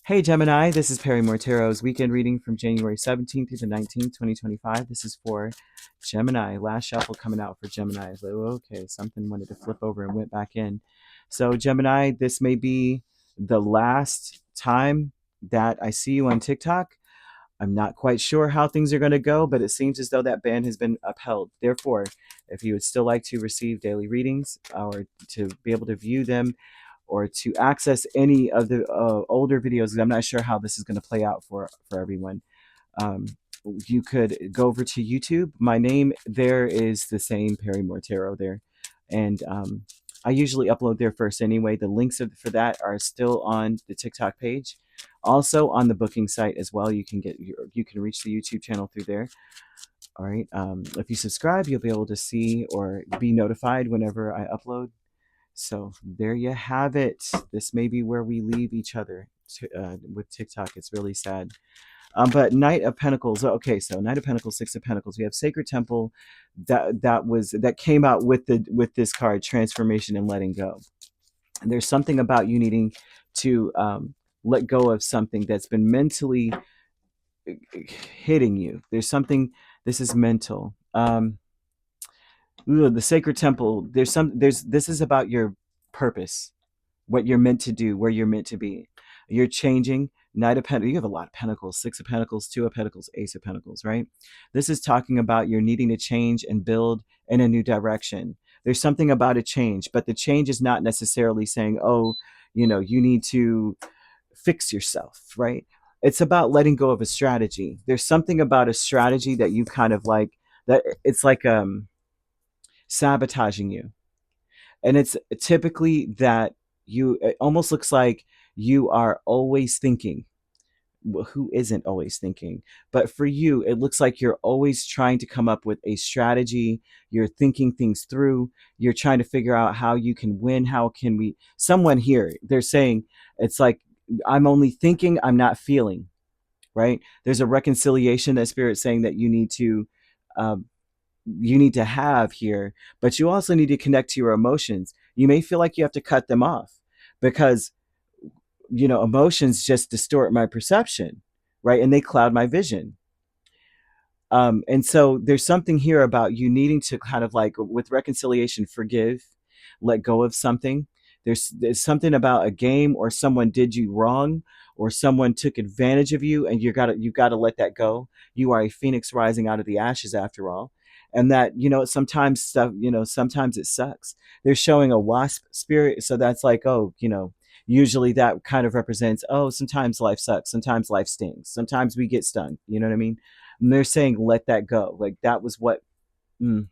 Hey Gemini, this is Perrymore Tarot's weekend reading from January 17th through the 19th, 2025. This is for Gemini. Last shuffle coming out for Gemini. So, okay, something wanted to flip over and went back in. So, Gemini, this may be the last time that I see you on TikTok. I'm not quite sure how things are going to go, but it seems as though that ban has been upheld. Therefore, if you would still like to receive daily readings or to be able to view them or to access any of the older videos, because I'm not sure how this is going to play out for everyone, um, you could go over to YouTube. My name there is the same, Perrymore Tarot there. And I usually upload there first anyway. The links for that are still on the TikTok page. Also on the booking site as well. You can reach the YouTube channel through there. All right. If you subscribe, you'll be able to see or be notified whenever I upload. So there you have it. This may be where we leave each other with TikTok. It's really sad. But Knight of Pentacles. Okay, so Knight of Pentacles, Six of Pentacles. We have Sacred Temple. That came out with this card, transformation and letting go. And there's something about you needing to let go of something that's been mentally hitting you. There's something. This is mental. The Sacred Temple. This is about your purpose, what you're meant to do, where you're meant to be. You're changing. Knight of Pentacles. You have a lot of Pentacles. Six of Pentacles, Two of Pentacles, Ace of Pentacles, right? This is talking about you're needing to change and build in a new direction. There's something about a change, but the change is not necessarily saying, oh, you need to fix yourself, right? It's about letting go of a strategy. There's something about a strategy that you kind of like, that it's like sabotaging you. And it's typically that it almost looks like you are always thinking. Well, who isn't always thinking? But for you, it looks like you're always trying to come up with a strategy. You're thinking things through. You're trying to figure out how you can win. How can we? Someone here, they're saying it's like, I'm only thinking, I'm not feeling, right? There's a reconciliation that Spirit's saying that um, you need to have here, but you also need to connect to your emotions. You may feel like you have to cut them off because emotions just distort my perception, right? And they cloud my vision. And so there's something here about you needing to kind of like with reconciliation, forgive, let go of something. There's something about a game or someone did you wrong or someone took advantage of you, and you've got to let that go. You are a phoenix rising out of the ashes after all. And that, sometimes stuff, sometimes it sucks. They're showing a wasp spirit. So that's like, oh, usually that kind of represents, oh, sometimes life sucks. Sometimes life stings. Sometimes we get stung. You know what I mean? And they're saying, let that go. Like that was what. Mm,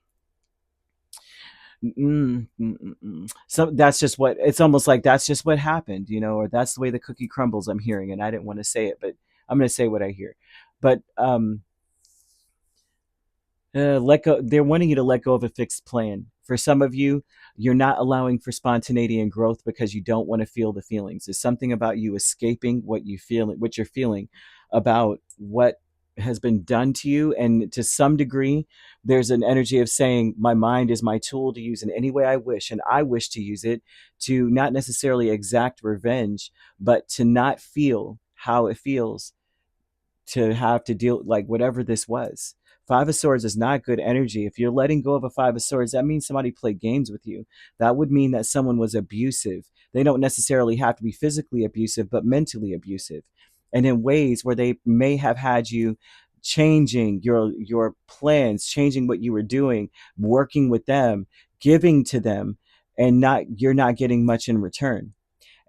So that's just what it's almost like. That's just what happened, or that's the way the cookie crumbles. I'm hearing, and I didn't want to say it, but I'm going to say what I hear. But let go. They're wanting you to let go of a fixed plan. For some of you, you're not allowing for spontaneity and growth because you don't want to feel the feelings. There's something about you escaping what you're feeling about what has been done to you. And to some degree, there's an energy of saying, my mind is my tool to use in any way I wish. And I wish to use it to not necessarily exact revenge, but to not feel how it feels to have to deal like whatever this was. Five of Swords is not good energy. If you're letting go of a Five of Swords, that means somebody played games with you. That would mean that someone was abusive. They don't necessarily have to be physically abusive, but mentally abusive. And in ways where they may have had you changing your plans, changing what you were doing, working with them, giving to them, and you're not getting much in return.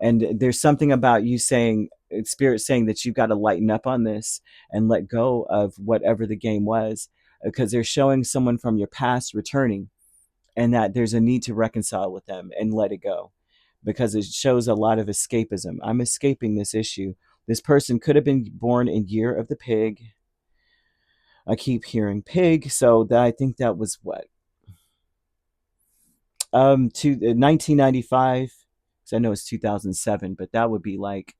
And there's something about you saying, Spirit saying that you've got to lighten up on this and let go of whatever the game was, because they're showing someone from your past returning, and that there's a need to reconcile with them and let it go, because it shows a lot of escapism. I'm escaping this issue. This person could have been born in year of the pig. I keep hearing pig, so that I think that was what, to 1995. So I know it's 2007, but that would be like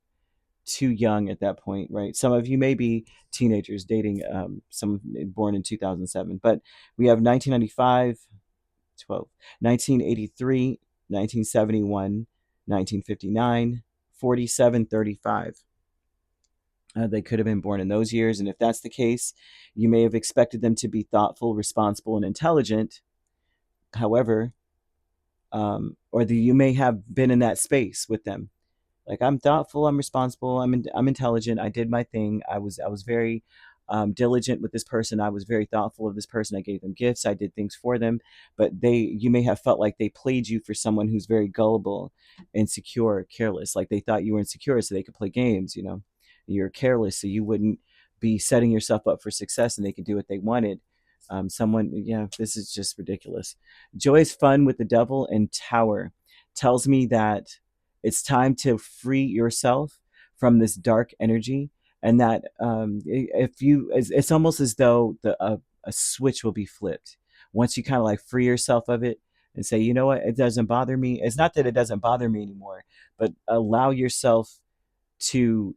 too young at that point, right? Some of you may be teenagers dating someone born in 2007, but we have 1995, 12, 1983, 1971, 1959, 47, 35. They could have been born in those years. And if that's the case, you may have expected them to be thoughtful, responsible, and intelligent. However, you may have been in that space with them. Like, I'm thoughtful, I'm responsible, I'm intelligent. I did my thing. I was very diligent with this person. I was very thoughtful of this person. I gave them gifts. I did things for them. But you may have felt like they played you for someone who's very gullible, insecure, careless. Like they thought you were insecure so they could play games. You're careless so you wouldn't be setting yourself up for success, and they could do what they wanted. Yeah, this is just ridiculous. Joy's fun with the devil and Tower tells me that it's time to free yourself from this dark energy, and that if you, it's almost as though a switch will be flipped once you kind of like free yourself of it and say, you know what, it doesn't bother me. It's not that it doesn't bother me anymore, but allow yourself to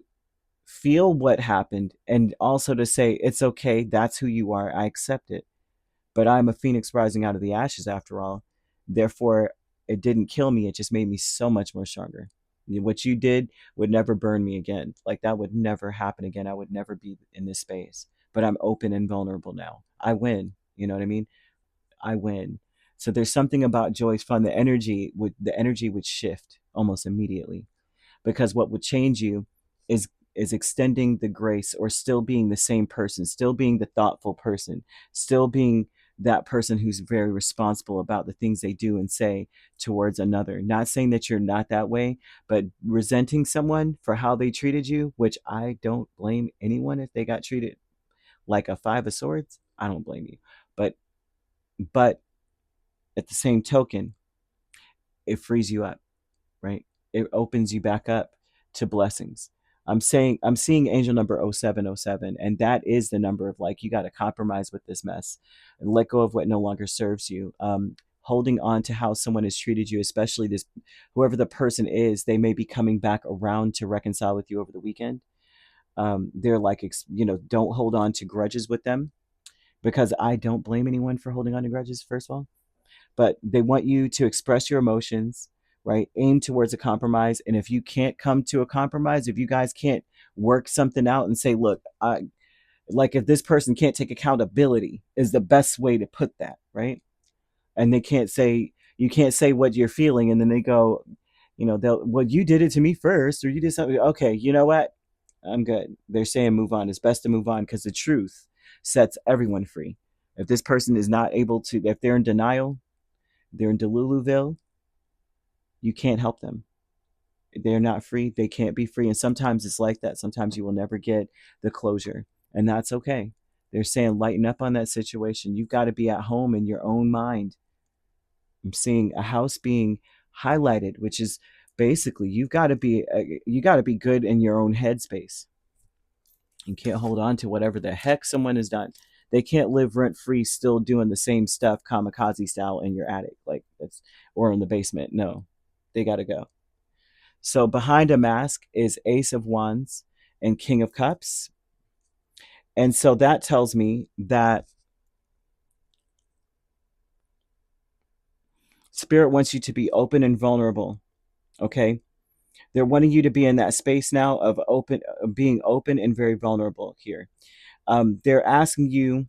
feel what happened, and also to say, it's okay, that's who you are, I accept it. But I'm a phoenix rising out of the ashes after all. Therefore, it didn't kill me. It just made me so much more stronger. What you did would never burn me again. Like, that would never happen again. I would never be in this space. But I'm open and vulnerable now. I win. You know what I mean? I win. So there's something about Joy's fun. The energy would shift almost immediately, because what would change you is extending the grace, or still being the same person, still being the thoughtful person, still being that person who's very responsible about the things they do and say towards another. Not saying that you're not that way, but resenting someone for how they treated you, which I don't blame anyone if they got treated like a five of swords. I don't blame you. But at the same token, it frees you up, right? It opens you back up to blessings. I'm seeing angel number 0707, and that is the number of, like, you got to compromise with this mess and let go of what no longer serves you. Holding on to how someone has treated you, especially this, whoever the person is, they may be coming back around to reconcile with you over the weekend. They're like, don't hold on to grudges with them, because I don't blame anyone for holding on to grudges, first of all. But they want you to express your emotions, right? Aim towards a compromise. And if you can't come to a compromise, if you guys can't work something out and say, look, like, if this person can't take accountability, is the best way to put that, right? And you can't say what you're feeling, and then they go, well, you did it to me first, or you did something. Okay, you know what? I'm good. They're saying move on. It's best to move on, because the truth sets everyone free. If this person is not able to, if they're in denial, they're in Deluluville, you can't help them. They're not free. They can't be free. And sometimes it's like that. Sometimes you will never get the closure, and that's okay. They're saying lighten up on that situation. You've got to be at home in your own mind. I'm seeing a house being highlighted, which is basically you got to be good in your own headspace. You can't hold on to whatever the heck someone has done. They can't live rent free still doing the same stuff kamikaze style in your attic, like that's, or in the basement. No, they got to go. So behind a mask is Ace of Wands and King of Cups. And so that tells me that Spirit wants you to be open and vulnerable. Okay. They're wanting you to be in that space now of being open and very vulnerable here. They're asking you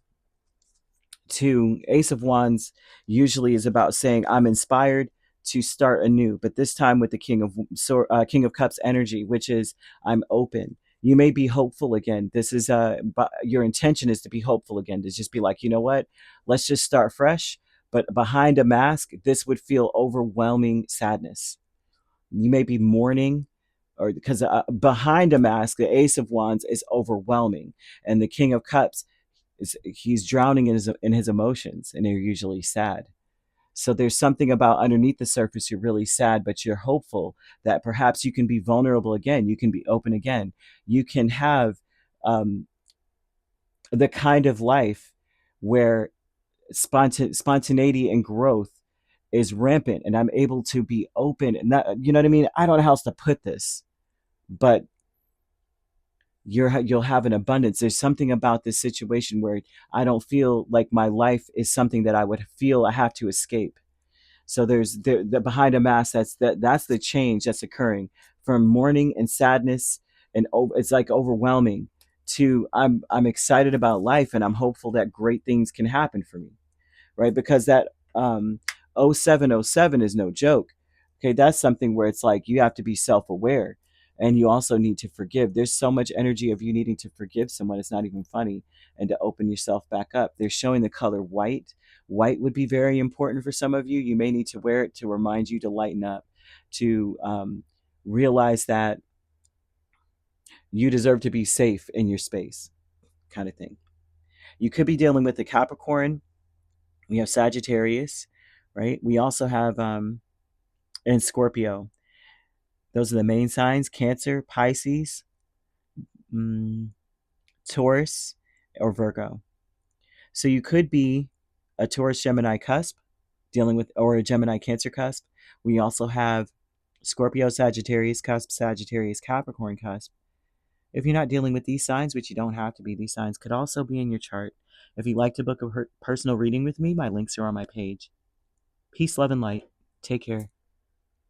to, Ace of Wands usually is about saying, I'm inspired to start anew, but this time with the King of Cups energy, which is, I'm open. You may be hopeful again. This is but your intention is to be hopeful again, to just be like, you know what, let's just start fresh. But behind a mask, this would feel overwhelming sadness. You may be mourning, or because behind a mask, the Ace of Wands is overwhelming, and the King of Cups, he's drowning in his emotions, and they're usually sad. So there's something about underneath the surface, you're really sad, but you're hopeful that perhaps you can be vulnerable again, you can be open again, you can have um, the kind of life where spontaneity and growth is rampant, and I'm able to be open, and not, you know what I mean? I don't know how else to put this, but you'll have an abundance. There's something about this situation where I don't feel like my life is something that I would feel I have to escape. So there's the behind a mask, that's the change that's occurring from mourning and sadness and it's like overwhelming, to I'm excited about life and I'm hopeful that great things can happen for me, right? Because that 0707 is no joke. Okay, that's something where it's like you have to be self-aware, and you also need to forgive. There's so much energy of you needing to forgive someone, it's not even funny, and to open yourself back up. They're showing the color white. White would be very important for some of you. You may need to wear it to remind you to lighten up, to realize that you deserve to be safe in your space, kind of thing. You could be dealing with the Capricorn. We have Sagittarius, right? We also have and Scorpio. Those are the main signs. Cancer, Pisces, mm, Taurus, or Virgo. So you could be a Taurus Gemini cusp dealing with, or a Gemini Cancer cusp. We also have Scorpio Sagittarius cusp, Sagittarius Capricorn cusp. If you're not dealing with these signs, which you don't have to be, these signs could also be in your chart. If you'd like to book a personal reading with me, my links are on my page. Peace, love, and light. Take care.